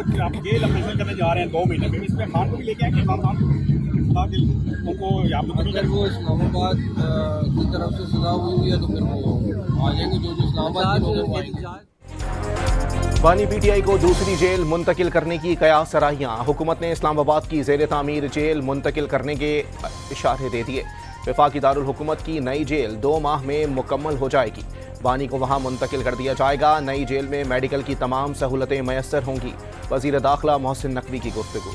फिर आप jail operation करने जा रहे हैं 2 महीने में, इसमें खान को भी लेके आएंगे इमरान खान ताकि उनको यहाँ पर अगर वो इस्लामाबाद की तरफ से सजा हुई है तो फिर वो आ जाएंगे, जो इस्लामाबाद के लोग आएंगे। बानी पीटीआई को दूसरी जेल मुंतकिल करने की कयास सराहियां। हुकूमत ने इस्लामाबाद की जेर तामीर जेल मुंतकिल करने के इशारे दे दिए। वफाकी दारुल हुकूमत की नई जेल 2 माह में मुकम्मल हो जाएगी। बानी को वहां मुंतकिल कर दिया जाएगा। नई जेल में मेडिकल की तमाम सहूलतें मैसर होंगी। वजीर दाखिला मोहसिन नकवी की गुफ्तगू।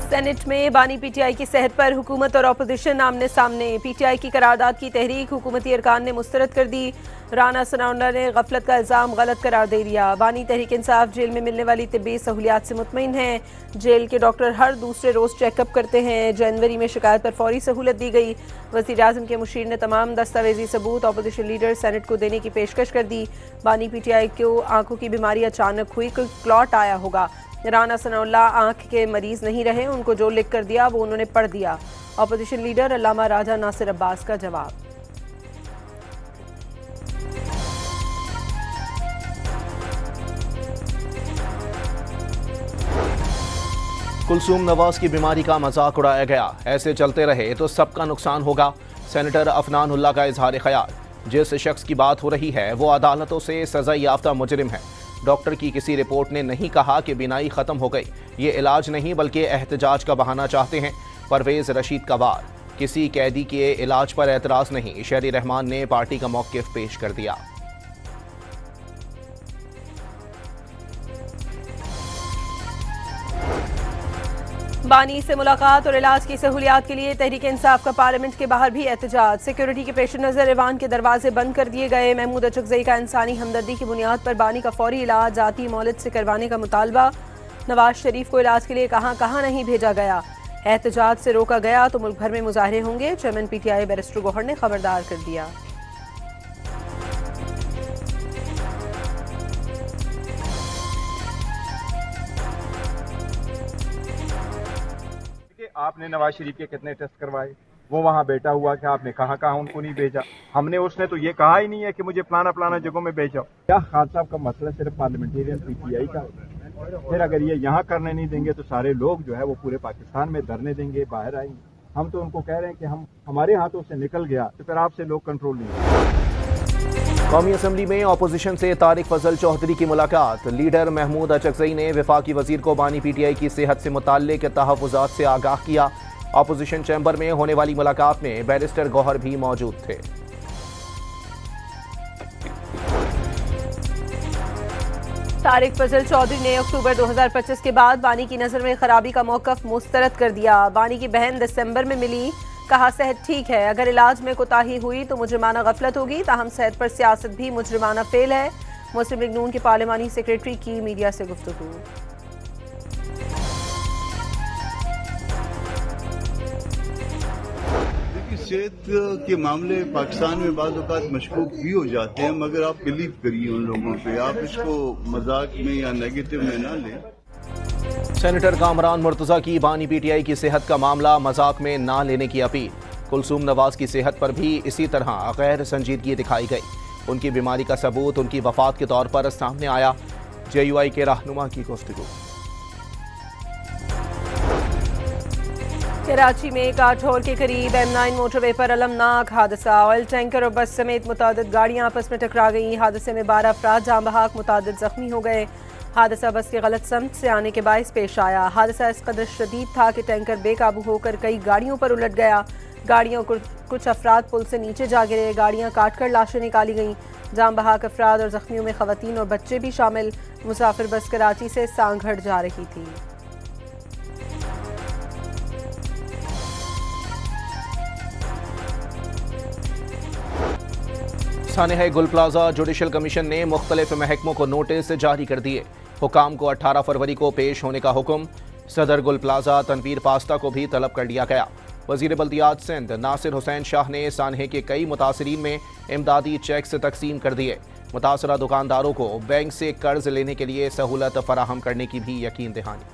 सेनेट में बानी पीटीआई की सेहत पर हुकूमत और अपोजिशन आमने सामने। पीटीआई की करारदाद की तहरीक हुकूमती अरकान ने मुस्तरद कर दी। राना सनाउल्लाह ने गफलत का इल्ज़ाम गलत करार दे दिया। बानी तहरीक इंसाफ जेल में मिलने वाली तिब्बी सहूलियात से मुतमईन है। जेल के डॉक्टर हर दूसरे रोज़ चेकअप करते हैं। जनवरी में शिकायत पर फौरी सहूलत दी गई। वज़ीर आज़म के मुशीर ने तमाम दस्तावेजी सबूत अपोजिशन लीडर सेनेट को देने की पेशकश कर दी। बानी पीटीआई को आंखों की बीमारी अचानक हुई, कोई क्लॉट आया होगा। राना सनाउल्लाह आंख के मरीज नहीं रहे, उनको जो लिख कर दिया वो उन्होंने पढ़ दिया। अपोजिशन लीडर अल्लामा राजा नासिर अब्बास का जवाब। कुलसूम नवाज की बीमारी का मजाक उड़ाया गया। ऐसे चलते रहे तो सबका नुकसान होगा। सेनेटर अफनानुल्लाह का इजहार ख्याल। जिस शख्स की बात हो रही है वो अदालतों से सजा याफ्ता मुजरिम है। डॉक्टर की किसी रिपोर्ट ने नहीं कहा कि बीनाई खत्म हो गई। ये इलाज नहीं बल्कि एहतजाज का बहाना चाहते हैं। परवेज रशीद का वार। किसी कैदी के इलाज पर एतराज नहीं। शहरी रहमान ने पार्टी का मौक़िफ़ पेश कर दिया। बानी से मुलाकात और इलाज की सहूलियात के लिए तहरीक इंसाफ का पार्लियामेंट के बाहर भी एहतजाज। सिक्योरिटी के पेश नज़र ईवान के दरवाजे बंद कर दिए गए। महमूद अचकजई का इंसानी हमदर्दी की बुनियाद पर बानी का फौरी इलाज जाती मौलिद से करवाने का मुतालबा। नवाज शरीफ को इलाज के लिए कहाँ नहीं भेजा गया। एहतजाज से रोका गया तो मुल्क भर में मुजाहरे होंगे। चेयरमैन पीटीआई बैरिस्टर गौहर ने खबरदार कर दिया। आपने नवाज शरीफ के कितने टेस्ट करवाए, वो वहाँ बैठा हुआ कि आपने कहाँ कहाँ उनको नहीं भेजा। हमने उसने तो ये कहा ही नहीं है कि मुझे फलाना जगहों में भेजा। क्या खान साहब का मसला सिर्फ पार्लियामेंटेरियन पीटीआई का, फिर अगर ये यहाँ करने नहीं देंगे तो सारे लोग जो है वो पूरे पाकिस्तान में धरने देंगे, बाहर आएंगे। हम तो उनको कह रहे हैं कि हमारे हाथों से निकल गया तो फिर आपसे लोग कंट्रोल नहीं। कौमी असम्बली में अपोजिशन से तारिक फजल चौधरी की मुलाकात। लीडर महमूद अचकजई ने वफाकी वजीर को बानी पीटीआई की सेहत से मुताल्लिक तहफ़्फ़ुज़ात से आगाह किया। अपोजिशन चैम्बर में होने वाली मुलाकात में बैरिस्टर गौहर भी मौजूद थे। तारिक फजल चौधरी ने अक्टूबर 2025 के बाद बानी की नज़र में खराबी का मौक़िफ़ मुस्तरद कर दिया। बानी की बहन दिसंबर में मिली, कहा सेहत ठीक है, अगर इलाज में कोताही हुई तो मुजरिमाना गफलत होगी। ताहम सेहत पर सियासत भी मुजरिमाना फेल है। मुस्लिम लीग नून के पार्लिमानी सेक्रेटरी की मीडिया से गुफ्तगू। सेहत के मामले पाकिस्तान में बाज़ औक़ात मशकूक भी हो जाते हैं, मगर आप बिलीव करिए उन लोगों पे, आप इसको मजाक में या नेगेटिव में ना लें। सेनेटर कामरान मुर्तज़ा की बानी पीटीआई की सेहत का मामला मजाक में ना लेने की अपील। कुलसूम नवाज की सेहत पर भी इसी तरह गैर संजीदगी दिखाई गई। उनकी बीमारी का सबूत उनकी वफात के तौर पर सामने आया। जेयूआई के रहनुमा की गुफ्तगू। कराची में काठोर के करीब M9 मोटरवे पर अलमनाक हादसा। ऑयल टैंकर और बस समेत मुतादिद गाड़ियां आपस में टकरा गईं। हादसे में 12 अफराद जाँ बहक, मुतादिद जख्मी हो गए। हादसा बस के गलत समत से आने के बायस पेश आया। हादसा इस कदर शदीद था कि टैंकर बेकाबू होकर कई गाड़ियों पर उलट गया। गाड़ियों को कुछ अफराद पुल से नीचे जा गिरे। गाड़ियां काटकर लाशें निकाली गईं। जाँ बहक अफराद और जख्मियों में खवातीन और बच्चे भी शामिल। मुसाफिर बस कराची से सांगढ़ जा रही थी। सानेहा गुल प्लाजा जुडिशल कमीशन ने मुख्तलिफ महकमों को नोटिस जारी कर दिए। हुकाम को 18 फरवरी को पेश होने का हुक्म। सदर गुल प्लाजा तनवीर पास्ता को भी तलब कर लिया गया। वजीर बल्दियात सिंध नासिर हुसैन शाह ने सानहे के कई मुतासरीन में इमदादी चेक्स तकसीम कर दिए। मुतासरा दुकानदारों को बैंक से कर्ज लेने के लिए सहूलत फराहम करने की भी यकीन दहानी।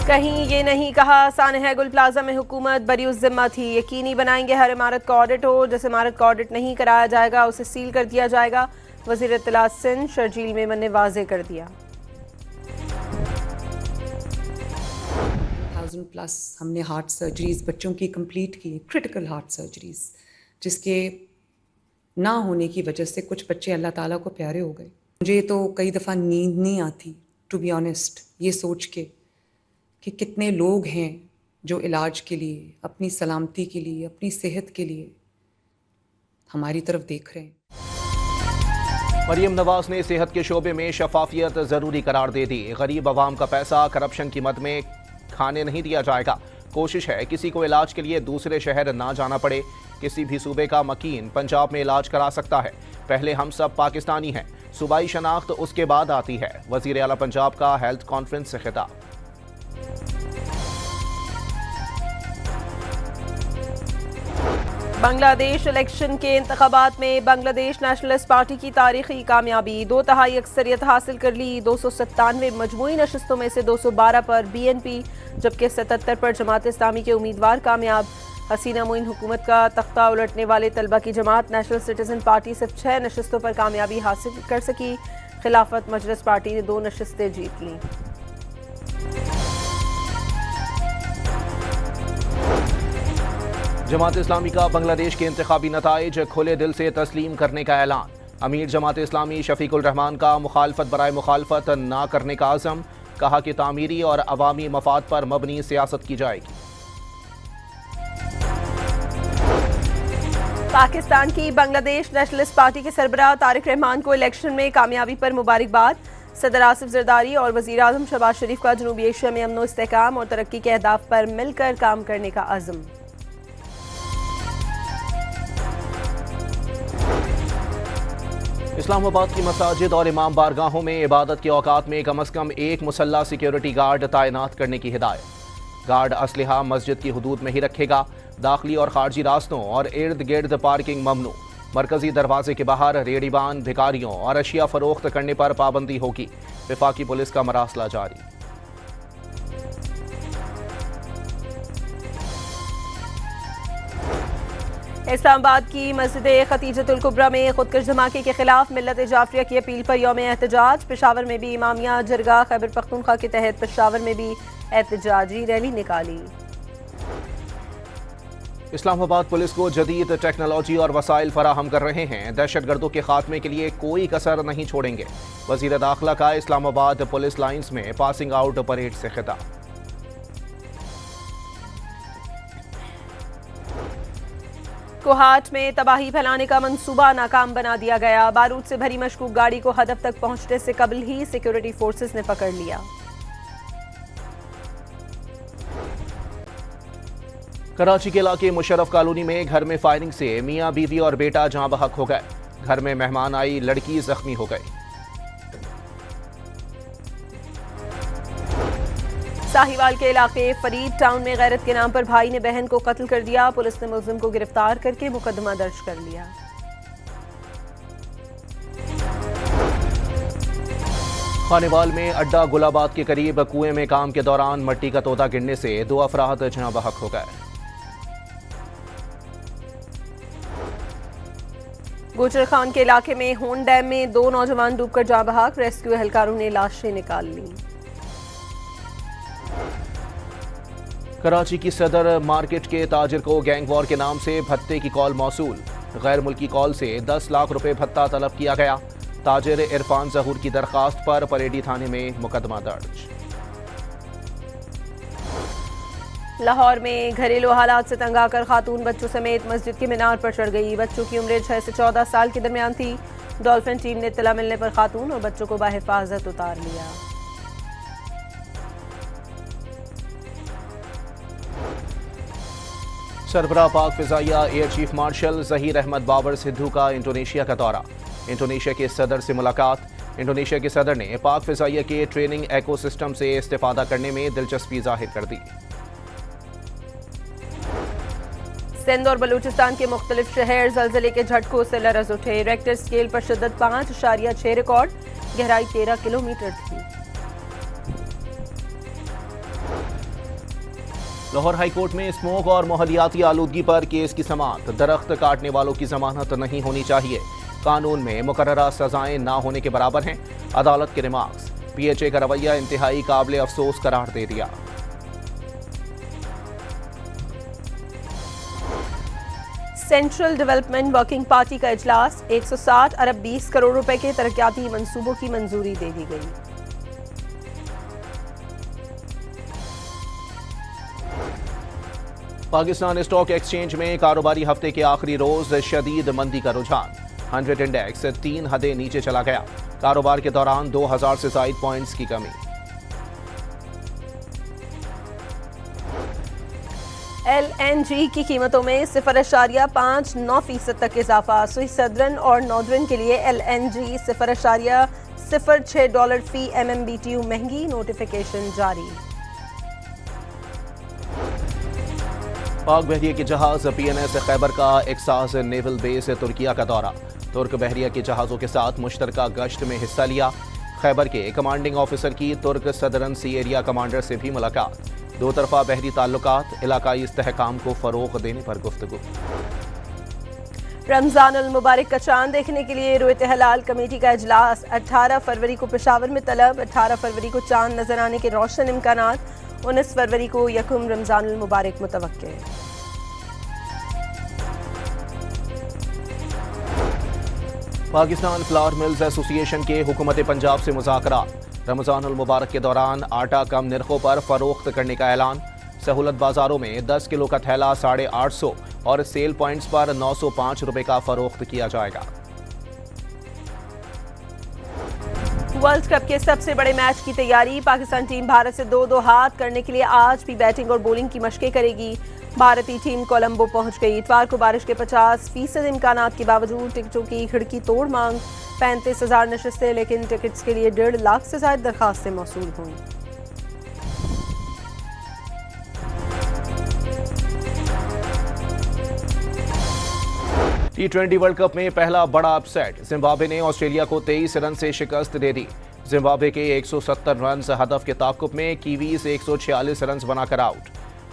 कहीं ये नहीं कहा सानहा गुल प्लाजा में हुकूमत बरीउस जिम्मा थी, यकीनी बनाएंगे हर इमारत का ऑडिट हो, जिस इमारत का ऑडिट नहीं कराया जाएगा उसे सील कर दिया जाएगा। वज़ीर इत्तलात सिंध शर्जील मेमन ने वाज़ेह कर दिया। 1000+ हमने हार्ट सर्जरीज बच्चों की कंप्लीट की, क्रिटिकल हार्ट सर्जरीज, जिसके ना होने की वजह से कुछ बच्चे अल्लाह ताला को प्यारे हो गए। मुझे तो कई दफ़ा नींद नहीं आती, टू बी ऑनेस्ट, ये सोच के कि कितने लोग हैं जो इलाज के लिए, अपनी सलामती के लिए, अपनी सेहत के लिए हमारी तरफ देख रहे हैं। मरियम नवाज ने सेहत के शोबे में शफाफियत जरूरी करार दे दी। गरीब अवाम का पैसा करप्शन की मद में खाने नहीं दिया जाएगा। कोशिश है किसी को इलाज के लिए दूसरे शहर ना जाना पड़े। किसी भी सूबे का मकीन पंजाब में इलाज करा सकता है। पहले हम सब पाकिस्तानी हैं, सूबाई शनाख्त उसके बाद आती है। वजीर आला पंजाब का हेल्थ कॉन्फ्रेंस से खिताब। बांग्लादेश इलेक्शन के इंतखाबात में बांग्लादेश नेशनलिस्ट पार्टी की तारीखी कामयाबी, 2/3 अक्सरियत हासिल कर ली। 297 मजमूई नशस्तों में से 212 पर BNP जबकि 77 पर जमात इस्लामी के उम्मीदवार कामयाब। हसीना मोइन हुकूमत का तख्ता उलटने वाले तलबा की जमात नेशनल सिटीजन पार्टी सिर्फ 6 नशस्तों पर कामयाबी हासिल कर सकी। खिलाफत मजलिस पार्टी ने 2 नशस्तें जीत लीं। जमात इस्लामी का बांग्लादेश के इंतखाबी नताइज खुले दिल से तस्लीम करने का ऐलान। अमीर जमात इस्लामी शफीकुल रहमान का मुखालफत बराए मुखालफत ना करने का आज़म। कहा कि तामीरी और अवामी मफाद पर मबनी सियासत की जाएगी। पाकिस्तान की बांग्लादेश नेशनलिस्ट पार्टी के सरबराह तारिक रहमान को इलेक्शन में कामयाबी पर मुबारकबाद। सदर आसिफ जरदारी और वज़ीर आज़म शहबाज शरीफ का जनूबी एशिया में अमन इस्तेहकाम और तरक्की के अहदाफ पर मिलकर काम करने का अज़्म। इस्लामाबाद की मसाजिद और इमाम बारगाहों में इबादत के औकात में कम अज़ कम एक मुसल्ला सिक्योरिटी गार्ड तैनात करने की हिदायत। गार्ड असलहा मस्जिद की हदूद में ही रखेगा। दाखिली और खारजी रास्तों और इर्द गिर्द पार्किंग ममनू। मरकजी दरवाजे के बाहर रेड़ीबान, भिखारियों और अशिया फरोख्त करने पर पाबंदी होगी। वफाकी पुलिस का मरासला जारी। इस्लामाबाद की मस्जिद खतीजतुल कुबरा में खुदकश धमाके के खिलाफ मिल्लत जाफरिया की अपील पर यौम एहतजाज। पेशावर में भी इमामिया जरगा खैबर पख्तूनख्वा के तहत पेशावर में भी एहतजाजी रैली निकाली। इस्लामाबाद पुलिस को जदीद टेक्नोलॉजी और वसाइल फराहम कर रहे हैं। दहशतगर्दों के खात्मे के लिए कोई कसर नहीं छोड़ेंगे। वजीर दाखिला का इस्लामाबाद पुलिस लाइन्स में पासिंग आउट परेड से खिताब। कोहाट में तबाही फैलाने का मंसूबा नाकाम बना दिया गया। बारूद से भरी मशकूक गाड़ी को हदफ तक पहुंचने से कबल ही सिक्योरिटी फोर्सेस ने पकड़ लिया। कराची के इलाके मुशर्रफ कॉलोनी में घर में फायरिंग से मियां बीवी और बेटा जाँ बहक हो गए। घर में मेहमान आई लड़की जख्मी हो गई। साहिवाल के इलाके फरीद टाउन में गैरत के नाम पर भाई ने बहन को कत्ल कर दिया। पुलिस ने मुलजिम को गिरफ्तार करके मुकदमा दर्ज कर लिया। खानेवाल में अड्डा गुलाबाद के करीब कुएं में काम के दौरान मट्टी का तोदा गिरने से 2 अफराद जाँ बहक हो गए। गोचर खान के इलाके में होन डैम में 2 नौजवान डूबकर जाँ बहक। रेस्क्यू एहलकारों ने लाशें निकाल ली। कराची की सदर मार्केट के ताजिर को गैंग वॉर के नाम से भत्ते की कॉल मौसूल। गैर मुल्की कॉल से 10 लाख रुपए भत्ता तलब किया गया। ताजिर इरफान जहूर की दरखास्त पर परेडी थाने में मुकदमा दर्ज। लाहौर में घरेलू हालात से तंग आकर खातून बच्चों समेत मस्जिद के मीनार पर चढ़ गई। बच्चों की उम्र 6 से 14 साल के दरमियान थी। डॉल्फिन टीम ने इत्तला मिलने पर खातून और बच्चों को बाहिफाजत उतार लिया। सरबराह पाक फिजाइया air chief marshal Zaheer Ahmed Babar Sidhu का इंडोनेशिया का दौरा। इंडोनेशिया के सदर से मुलाकात। इंडोनेशिया के सदर ने पाक फिजाइया के ट्रेनिंग एकोसिस्टम से इस्तेफादा करने में दिलचस्पी जाहिर कर दी। सिंध और बलूचिस्तान के मुख्तलिफ शहर जलजले के झटकों से लरज उठे। रेक्टर स्केल पर शिद्दत 5.6 रिकॉर्ड। गहराई 13 किलोमीटर थी। लाहौर हाईकोर्ट में स्मोक और माहौलियाती आलूदगी पर केस की समाअत। दरख्त काटने वालों की जमानत नहीं होनी चाहिए। कानून में मुकर्ररा सजाएं ना होने के बराबर हैं। अदालत के रिमार्क्स। PHA का रवैया इंतहाई काबिल अफसोस करार दे दिया। सेंट्रल डेवलपमेंट वर्किंग पार्टी का इजलास। 160 अरब 20 करोड़ रुपए के तरक्याती मंसूबों की मंजूरी दे दी गई। पाकिस्तान स्टॉक एक्सचेंज में कारोबारी हफ्ते के आखिरी रोज शदीद मंदी का रुझान। 100 इंडेक्स 3 हदें नीचे चला गया। कारोबार के दौरान 2000 से ज्यादा पॉइंट्स की कमी। LNG की कीमतों में 0.59% तक इजाफा। स्विस सदर्न और नॉर्दर्न के लिए LNG $0.06 फी MMBTU महंगी। नोटिफिकेशन जारी। पाक बहरिया के जहाज PNS खैबर का एक्सास नेवल बेस तुर्किया का दौरा। तुर्क बहरिया के जहाज़ों के साथ मुश्तरका गश्त में हिस्सा लिया। खैबर के कमांडिंग ऑफिसर की तुर्क सदरन सी एरिया कमांडर से भी मुलाकात। दो तरफा बहरी ताल्लुकात, इलाकाई इस्तेहकाम को फरोग देने पर गुफ्तगू। रमजान उल मुबारक का चांद देखने के लिए रुयत हलाल कमेटी का इजलास। 18 फरवरी को पेशावर में तलब। 18 फरवरी को चांद नजर आने के रोशन इम्कानात। 19 फरवरी को यकुम रमजान उल मुबारक मुतवक्के। पाकिस्तान फ्लावर मिल्स एसोसिएशन के हुकूमत पंजाब से मुज़ाकरात। रमजान उल मुबारक के दौरान आटा कम निर्खों पर फरोख्त करने का ऐलान। सहूलत बाजारों में 10 किलो का थैला 850 और सेल पॉइंट्स पर 905 रुपए का फरोख्त किया जाएगा। वर्ल्ड कप के सबसे बड़े मैच की तैयारी। पाकिस्तान टीम भारत से 2-2 हाथ करने के लिए आज भी बैटिंग और बॉलिंग की मशकें करेगी। भारतीय टीम कोलंबो पहुंच गई। इतवार को बारिश के 50% इम्कानात के बावजूद टिकटों की खिड़की तोड़ मांग। 35,000 नशिस्तें, लेकिन टिकट्स के लिए 1.5 लाख से ज्यादा दरखास्तें मौसूल हुई। T20 वर्ल्ड कप में पहला बड़ा अपसेट। जिम्बाब्वे ने ऑस्ट्रेलिया को 23 रन से शिकस्त दे दी। जिम्बाब्वे के 170 रन हदफ के ताकुब में कीवीज 146 रन बनाकर आउट।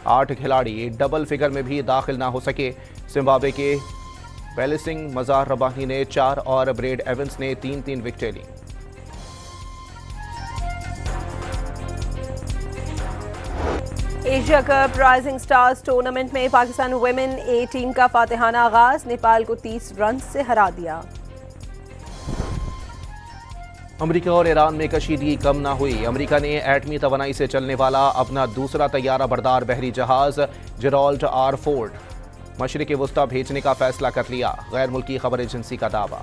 8 खिलाड़ी डबल फिगर में भी दाखिल ना हो सके। जिम्बाब्वे के बेलिसिंग, मजार रबानी ने 4 और ब्रेड एवंस ने 3-3 विकेटें ली। Asia cup rising stars tournament में पाकिस्तान वुमेन ए टीम का फातिहाना आगाज। नेपाल को 30 रन से हरा दिया। अमेरिका और ईरान में कशीदगी कम ना हुई। अमेरिका ने एटमी तवानाई से चलने वाला अपना दूसरा तैयारा बरदार बहरी जहाज जेराल्ड आर फोर्ड मशरिक़ वुस्ता भेजने का फैसला कर लिया। गैर मुल्की खबर एजेंसी का दावा।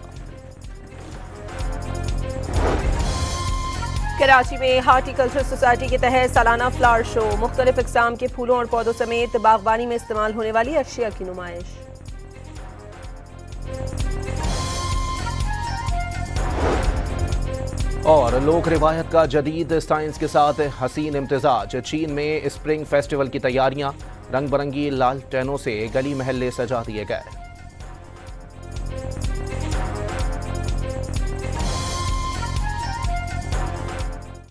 कराची में हार्टिकल्चर सोसाइटी के तहत सालाना फ्लावर शो। मुख्तलिफ इकसाम के फूलों और पौधों समेत बागबानी में इस्तेमाल होने वाली अशिया की नुमाइश। और लोक रिवायत का जदीद साइंस के साथ हसीन इम्तिजाज। चीन में स्प्रिंग फेस्टिवल की तैयारियां। रंग बिरंगी लालटेनों से गली महल्ले सजा दिए गए।